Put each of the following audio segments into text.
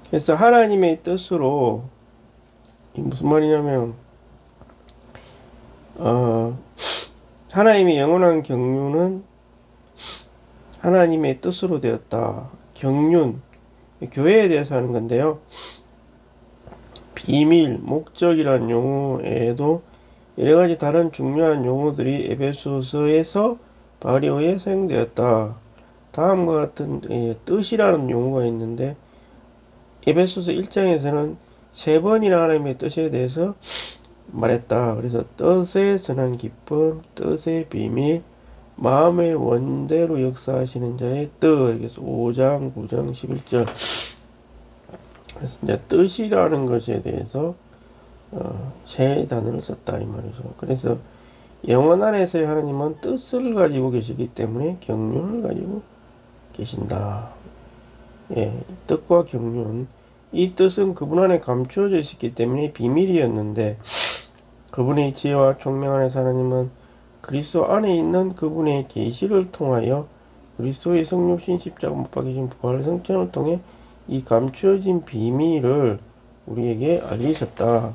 그래서 하나님의 뜻으로, 이 무슨 말이냐면, 어, 하나님의 영원한 경륜은 하나님의 뜻으로 되었다. 경륜, 교회에 대해서 하는 건데요. 비밀, 목적이란 용어에도 여러 가지 다른 중요한 용어들이 에베소서에서 바울에 의해 사용되었다. 다음과 같은 뜻이라는 용어가 있는데 에베소서 1장에서는 세 번이나 하나님의 뜻에 대해서 말했다. 그래서 뜻의 선한 기쁨, 뜻의 비밀, 마음의 원대로 역사하시는 자의 뜻. 그래서 5장, 9장, 11절. 그래서 이제 뜻이라는 것에 대해서 세 단어를 썼다 이 말이죠. 그래서 영원 안에서의 하나님은 뜻을 가지고 계시기 때문에 경륜을 가지고 계신다. 예, 뜻과 경륜. 이 뜻은 그분 안에 감추어져 있었기 때문에 비밀이었는데 그분의 지혜와 총명 안에서 하나님은 그리스도 안에 있는 그분의 계시를 통하여 그리스도의 성육신 십자가 못 박히신 부활 성천을 통해 이 감추어진 비밀을 우리에게 알리셨다.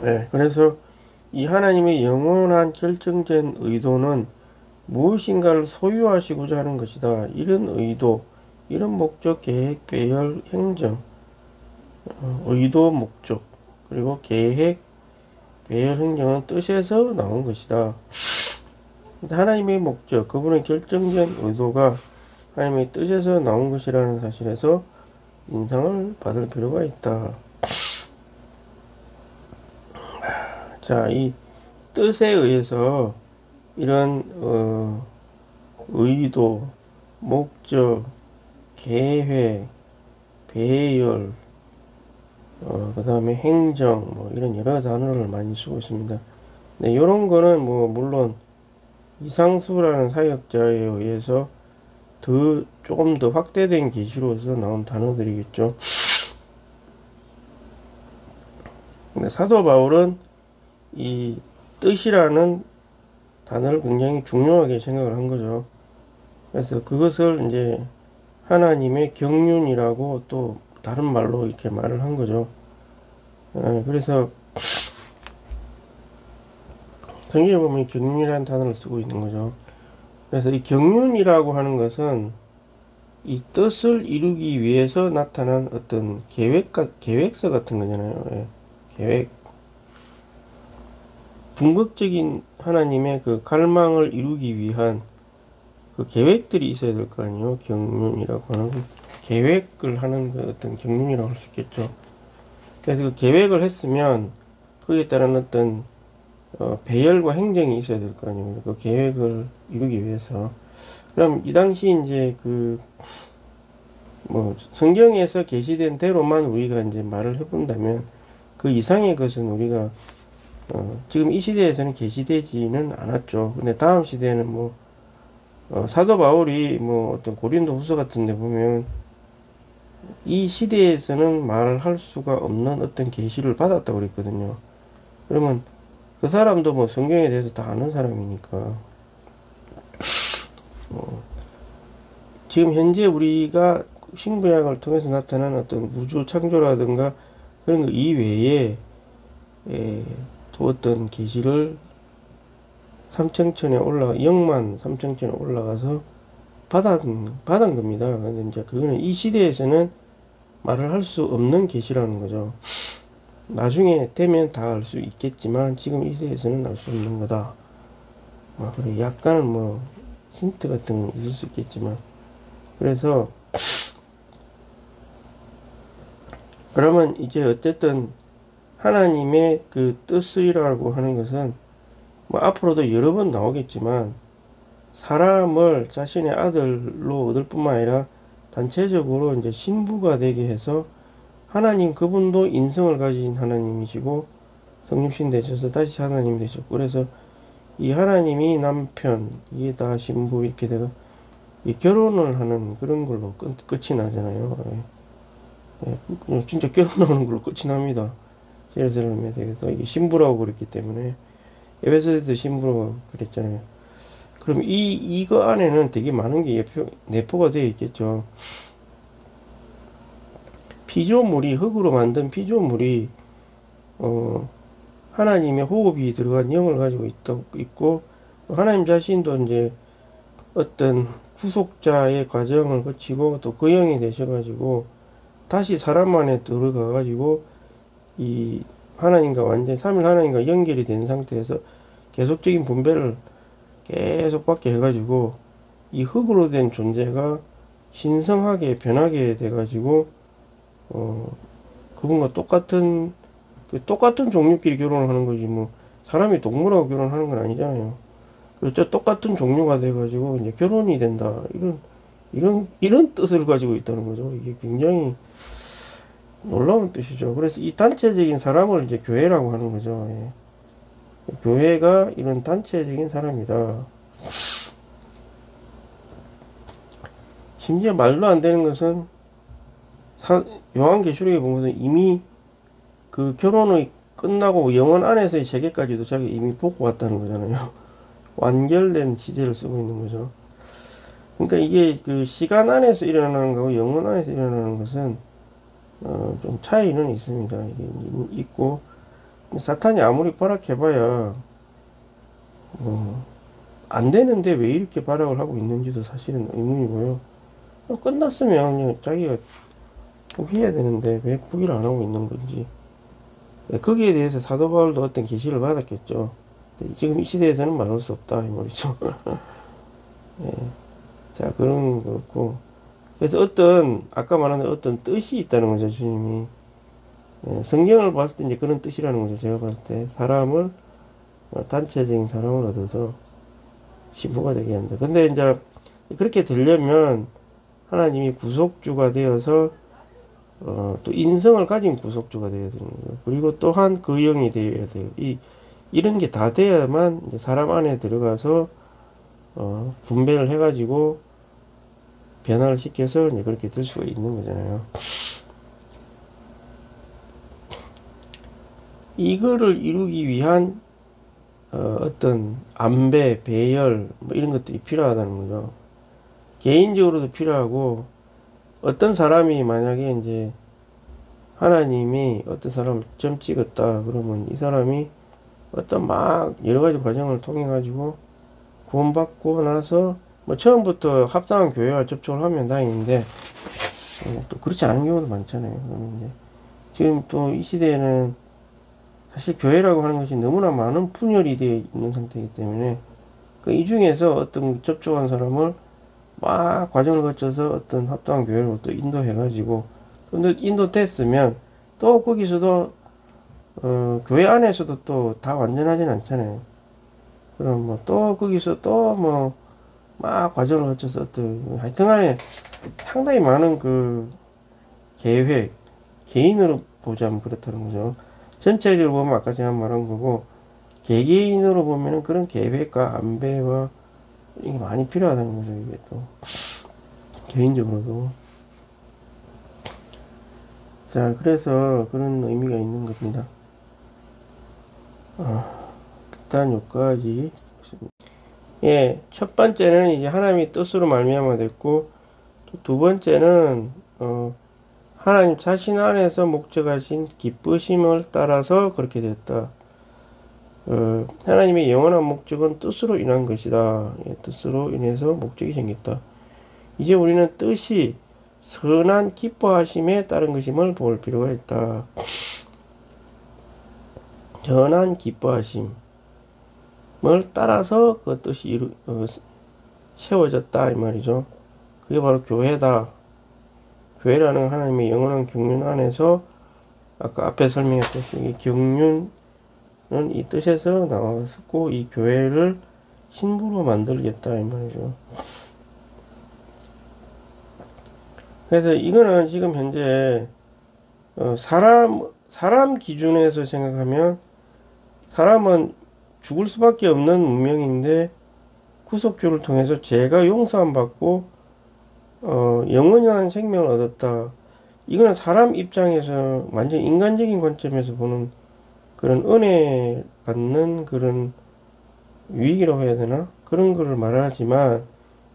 네, 그래서 이 하나님의 영원한 결정된 의도는 무엇인가를 소유하시고자 하는 것이다. 이런 의도, 이런 목적, 계획, 배열, 행정, 의도, 목적, 그리고 계획, 배열, 행정은 뜻에서 나온 것이다. 하나님의 목적, 그분의 결정된 의도가 하나님의 뜻에서 나온 것이라는 사실에서 인상을 받을 필요가 있다. 자, 이 뜻에 의해서 이런 의도, 목적, 계획, 배열, 그 다음에 행정, 뭐 이런 여러 단어를 많이 쓰고 있습니다. 네, 이런 거는 뭐 물론 이상수라는 사역자에 의해서 조금 더 확대된 계시로서 나온 단어들이겠죠. 근데 사도 바울은 이 뜻이라는 단어를 굉장히 중요하게 생각을 한 거죠. 그래서 그것을 이제 하나님의 경륜이라고 또 다른 말로 이렇게 말을 한 거죠. 그래서 성경에 보면 경륜이라는 단어를 쓰고 있는 거죠. 그래서 이 경륜이라고 하는 것은 이 뜻을 이루기 위해서 나타난 어떤 계획서 같은 거잖아요. 예, 계획. 궁극적인 하나님의 그 갈망을 이루기 위한 그 계획들이 있어야 될 거 아니에요. 경륜이라고 하는 계획을 하는 그 어떤 경륜이라고 할 수 있겠죠. 그래서 그 계획을 했으면 거기에 따른 어떤 배열과 행정이 있어야 될 거 아니에요. 그 계획을 이루기 위해서. 그럼 이 당시 이제 그 뭐 성경에서 계시된 대로만 우리가 이제 말을 해본다면 그 이상의 것은 우리가 지금 이 시대에서는 계시되지는 않았죠. 근데 다음 시대에는 뭐 사도 바울이 뭐 어떤 고린도 후서 같은 데 보면 이 시대에서는 말을 할 수가 없는 어떤 계시를 받았다고 그랬거든요. 그러면 그 사람도 뭐 성경에 대해서 다 아는 사람이니까 지금 현재 우리가 신구약을 통해서 나타난 어떤 우주 창조라든가 그런 거 이외에 또 어떤 계시를 삼층천에 영만 삼층천에 올라가서 받은 겁니다. 근데 이제 그거는 이 시대에서는 말을 할 수 없는 계시라는 거죠. 나중에 되면 다 알 수 있겠지만 지금 이 시대에서는 알 수 없는 거다. 그래 약간은 뭐 힌트 같은 건 있을 수 있겠지만 그래서 그러면 이제 어쨌든 하나님의 그 뜻이라고 하는 것은 뭐 앞으로도 여러 번 나오겠지만 사람을 자신의 아들로 얻을 뿐만 아니라 단체적으로 이제 신부가 되게 해서 하나님 그분도 인성을 가진 하나님이시고 성육신 되셔서 다시 하나님 되셨고 그래서 이 하나님이 남편 이게 다 신부 이렇게 되고 이 결혼을 하는 그런 걸로 끝이 나잖아요. 그냥 진짜 결혼하는 걸로 끝이 납니다. 예루살렘에 대해서 이게 신부라고 그랬기 때문에 에베소에서 신부라고 그랬잖아요. 그럼 이거 안에는 되게 많은 게 내포가 되어 있겠죠. 피조물이 흙으로 만든 피조물이 하나님의 호흡이 들어간 영을 가지고 있고 하나님 자신도 이제 어떤 구속자의 과정을 거치고 또 그 영이 되셔가지고 다시 사람 안에 들어가가지고 이 하나님과 완전 삼일 하나님과 연결이 된 상태에서 계속적인 분배를 계속 받게 해가지고 이 흙으로 된 존재가 신성하게 변하게 돼가지고 그분과 똑같은 종류끼리 결혼을 하는 거지 뭐 사람이 동물하고 결혼하는 건 아니잖아요. 그렇죠. 똑같은 종류가 돼가지고 이제 결혼이 된다. 이런 뜻을 가지고 있다는 거죠. 이게 굉장히 놀라운 뜻이죠. 그래서 이 단체적인 사람을 이제 교회라고 하는 거죠. 예. 교회가 이런 단체적인 사람이다. 심지어 말도 안 되는 것은 요한계시록에 보면 이미 그 결혼이 끝나고 영원 안에서의 세계까지도 자기 이미 보고 왔다는 거잖아요. 완결된 시제를 쓰고 있는 거죠. 그러니까 이게 그 시간 안에서 일어나는 거고 영원 안에서 일어나는 것은 좀 차이는 있습니다. 이게 있고 사탄이 아무리 발악해봐야 안 되는데 왜 이렇게 발악을 하고 있는지도 사실은 의문이고요. 끝났으면 그냥 자기가 포기해야 되는데 왜 포기를 안 하고 있는 건지 거기에 대해서 사도 바울도 어떤 계시를 받았겠죠. 지금 이 시대에서는 말할 수 없다 이 말이죠. 예. 자 그런 거 그렇고 그래서 아까 말한 어떤 뜻이 있다는 거죠. 주님이 성경을 봤을 때 이제 그런 뜻이라는 거죠. 제가 봤을 때 사람을 단체적인 사람을 얻어서 신부가 되게 한다. 근데 이제 그렇게 되려면 하나님이 구속주가 되어서 또 인성을 가진 구속주가 되어야 되는 거예요. 그리고 또한 그 영이 되어야 돼요. 이런 게 다 돼야만 이제 사람 안에 들어가서 분배를 해가지고 변화를 시켜서 이제 그렇게 될 수가 있는 거잖아요. 이거를 이루기 위한 어떤 안배, 배열 뭐 이런 것들이 필요하다는 거죠. 개인적으로도 필요하고 어떤 사람이 만약에 이제 하나님이 어떤 사람을 점 찍었다 그러면 이 사람이 어떤 막 여러 가지 과정을 통해 가지고 구원받고 나서 뭐 처음부터 합당한 교회와 접촉을 하면 다행인데 또 그렇지 않은 경우도 많잖아요. 이제 지금 또 이 시대에는 사실 교회라고 하는 것이 너무나 많은 분열이 되어 있는 상태이기 때문에 이 중에서 어떤 접촉한 사람을 막 과정을 거쳐서 어떤 합당한 교회로 또 인도해가지고 인도됐으면 또 거기서도 교회 안에서도 또 다 완전하진 않잖아요. 그럼 뭐 또 거기서 또 뭐 막 과정을 거쳐서 또 하여튼간에 상당히 많은 그 계획 개인으로 보자면 그렇다는 거죠. 전체적으로 보면 아까 제가 말한 거고 개개인으로 보면은 그런 계획과 안배와 이게 많이 필요하다는 거죠. 이게 또 개인적으로도 자 그래서 그런 의미가 있는 겁니다. 일단 여기까지 예, 첫 번째는 이제 하나님의 뜻으로 말미암아 됐고 또 두 번째는 하나님 자신 안에서 목적하신 기쁘심을 따라서 그렇게 됐다. 하나님의 영원한 목적은 뜻으로 인한 것이다. 예, 뜻으로 인해서 목적이 생겼다. 이제 우리는 뜻이 선한 기뻐하심에 따른 것임을 볼 필요가 있다. 선한 기뻐하심을 따라서 그 뜻이 세워졌다 이 말이죠. 그게 바로 교회다. 교회라는 하나님의 영원한 경륜 안에서 아까 앞에 설명했듯이 이 경륜은 이 뜻에서 나왔었고 이 교회를 신부로 만들겠다 이 말이죠. 그래서 이거는 지금 현재 사람 기준에서 생각하면 사람은 죽을 수밖에 없는 운명인데 구속주를 통해서 죄가 용서함 받고 영원한 생명을 얻었다. 이거는 사람 입장에서 완전 인간적인 관점에서 보는 그런 은혜 받는 그런 위기라고 해야 되나? 그런 거를 말하지만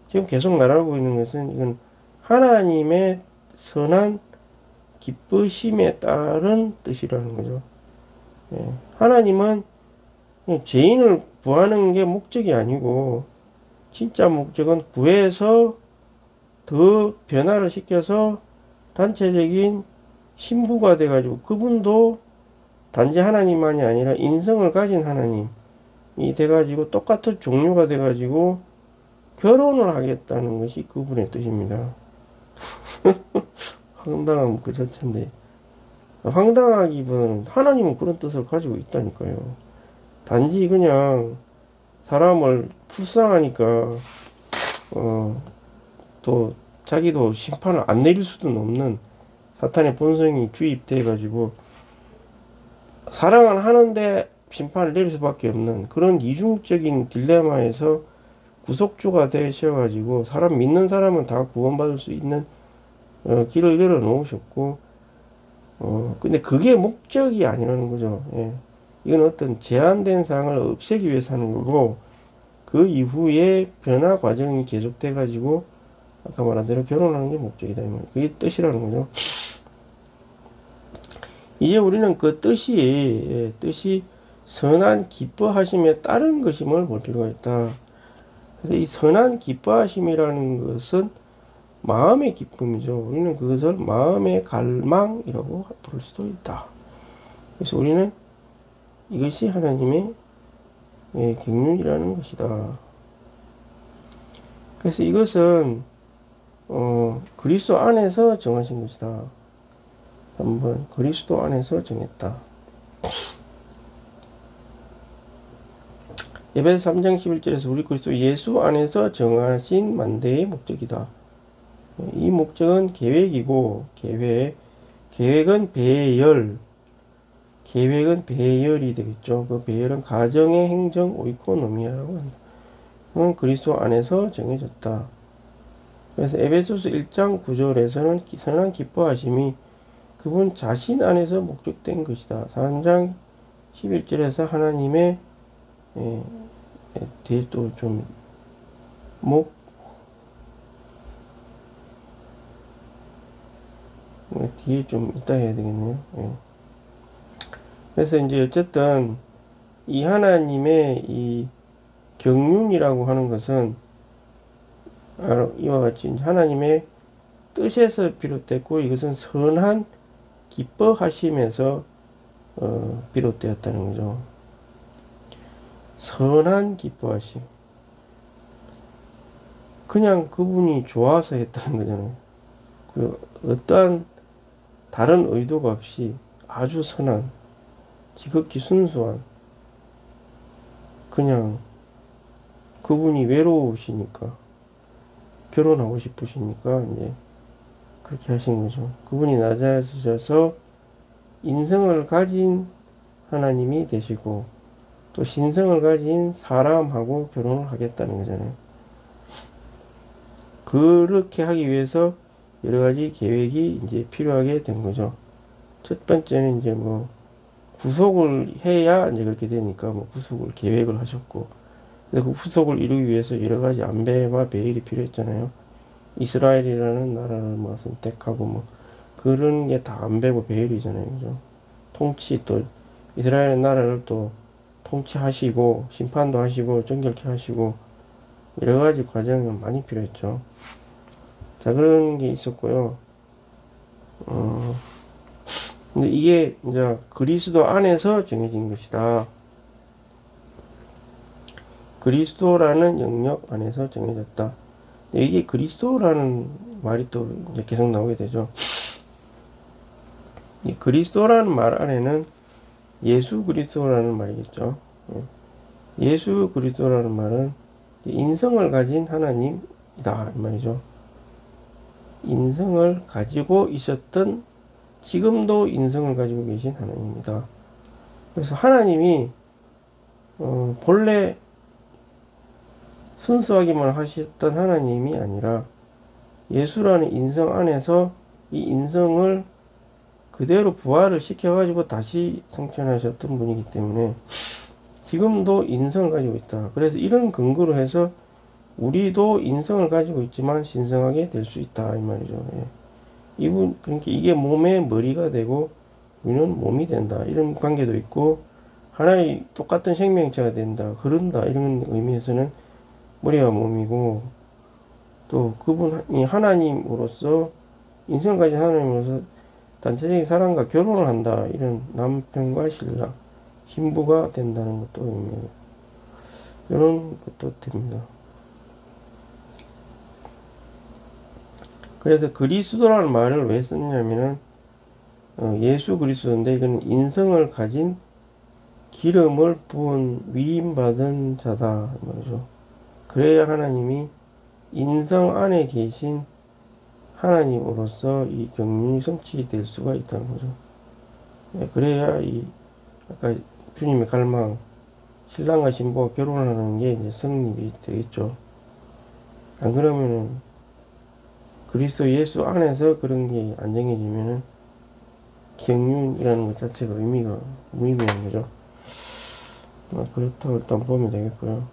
지금 계속 말하고 있는 것은 이건 하나님의 선한 기쁘심에 따른 뜻이라는 거죠. 예. 하나님은 죄인을 구하는 게 목적이 아니고 진짜 목적은 구해서 더 변화를 시켜서 단체적인 신부가 돼가지고 그분도 단지 하나님만이 아니라 인성을 가진 하나님이 돼가지고 똑같은 종류가 돼가지고 결혼을 하겠다는 것이 그분의 뜻입니다. 황당한 그 자체인데, 황당하기보다는 하나님은 그런 뜻을 가지고 있다니까요. 단지 그냥 사람을 불쌍하니까 또 자기도 심판을 안 내릴 수는 없는 사탄의 본성이 주입돼 가지고 사랑을 하는데 심판을 내릴 수밖에 없는 그런 이중적인 딜레마에서 구속주가 되셔가지고 사람 믿는 사람은 다 구원받을 수 있는 길을 열어 놓으셨고, 근데 그게 목적이 아니라는 거죠. 예. 이건 어떤 제한된 사항을 없애기 위해서 하는 거고, 그 이후에 변화 과정이 계속돼 가지고 아까 말한 대로 결혼하는 게 목적이다 이 말이에요. 그게 뜻이라는 거죠. 이제 우리는 그 뜻이 선한 기뻐하심에 따른 것임을 볼 필요가 있다. 그래서 이 선한 기뻐하심이라는 것은 마음의 기쁨이죠. 우리는 그것을 마음의 갈망이라고 부를 수도 있다. 그래서 우리는 이것이 하나님의 경륜이라는 것이다. 그래서 이것은 그리스도 안에서 정하신 것이다. 한번 그리스도 안에서 정했다. 에베소 3장 11절에서 우리 그리스도 예수 안에서 정하신 만대의 목적이다. 이 목적은 계획이고 계획은 배열이 되겠죠. 그 배열은 가정의 행정 오이코노미아라고 한다. 그건 그리스도 안에서 정해졌다. 그래서 에베소서 1장 9절에서는 선한 기뻐하심이 그분 자신 안에서 목적된 것이다. 3장 11절에서 하나님의 뒤에 또 좀 뒤에 좀 이따 해야 되겠네요. 예. 그래서 이제 어쨌든 이 하나님의 이 경륜이라고 하는 것은 이와 같이 하나님의 뜻에서 비롯됐고 이것은 선한 기뻐하심에서 비롯되었다는 거죠. 선한 기뻐하심. 그냥 그분이 좋아서 했다는 거잖아요. 그 어떠한 다른 의도가 없이 아주 선한, 지극히 순수한, 그냥 그분이 외로우시니까, 결혼하고 싶으시니까 이제 그렇게 하신 거죠. 그분이 낮아지셔서 인성을 가진 하나님이 되시고 또 신성을 가진 사람하고 결혼을 하겠다는 거잖아요. 그렇게 하기 위해서 여러 가지 계획이 이제 필요하게 된 거죠. 첫 번째는 이제 구속을 해야 이제 그렇게 되니까 구속을 계획을 하셨고, 그 구속을 이루기 위해서 여러 가지 안배와 배일이 필요했잖아요. 이스라엘이라는 나라를 선택하고 그런 게 다 안배고 배일이잖아요. 그죠? 통치 또 이스라엘 나라를 또 통치하시고 심판도 하시고 정결케 하시고 여러 가지 과정이 많이 필요했죠. 자, 그런 게 있었고요. 근데 이게 이제 그리스도 안에서 정해진 것이다. 그리스도라는 영역 안에서 정해졌다. 이게 그리스도라는 말이 또 이제 계속 나오게 되죠. 이 그리스도라는 말 안에는 예수 그리스도라는 말이겠죠. 예수 그리스도라는 말은 인성을 가진 하나님이다 이 말이죠. 인성을 가지고 있었던, 지금도 인성을 가지고 계신 하나님입니다. 그래서 하나님이 본래 순수하기만 하셨던 하나님이 아니라 예수라는 인성 안에서 이 인성을 그대로 부활을 시켜가지고 다시 성천하셨던 분이기 때문에 지금도 인성을 가지고 있다. 그래서 이런 근거로 해서 우리도 인성을 가지고 있지만 신성하게 될 수 있다 이 말이죠. 예. 그러니까 이게 몸의 머리가 되고 우리는 몸이 된다. 이런 관계도 있고, 하나의 똑같은 생명체가 된다. 그런다. 이런 의미에서는 머리가 몸이고, 또 그분이 하나님으로서, 인생을 가진 하나님으로서 단체적인 사람과 결혼을 한다. 이런 남편과 신랑, 신부가 된다는 것도 의미해요. 이런 것도 됩니다. 그래서 그리스도라는 말을 왜 썼냐면은, 예수 그리스도인데, 이건 인성을 가진 기름을 부은 위임받은 자다. 말이죠. 그래야 하나님이 인성 안에 계신 하나님으로서 이 경륜이 성취될 수가 있다는 거죠. 그래야 아까 주님의 갈망, 신랑과 신부가 결혼하는 게 이제 성립이 되겠죠. 안 그러면은 그리스도 예수 안에서 그런 게 안 정해지면은 경륜이라는 것 자체가 의미가 무의미한 거죠. 그렇다고 일단 보면 되겠고요.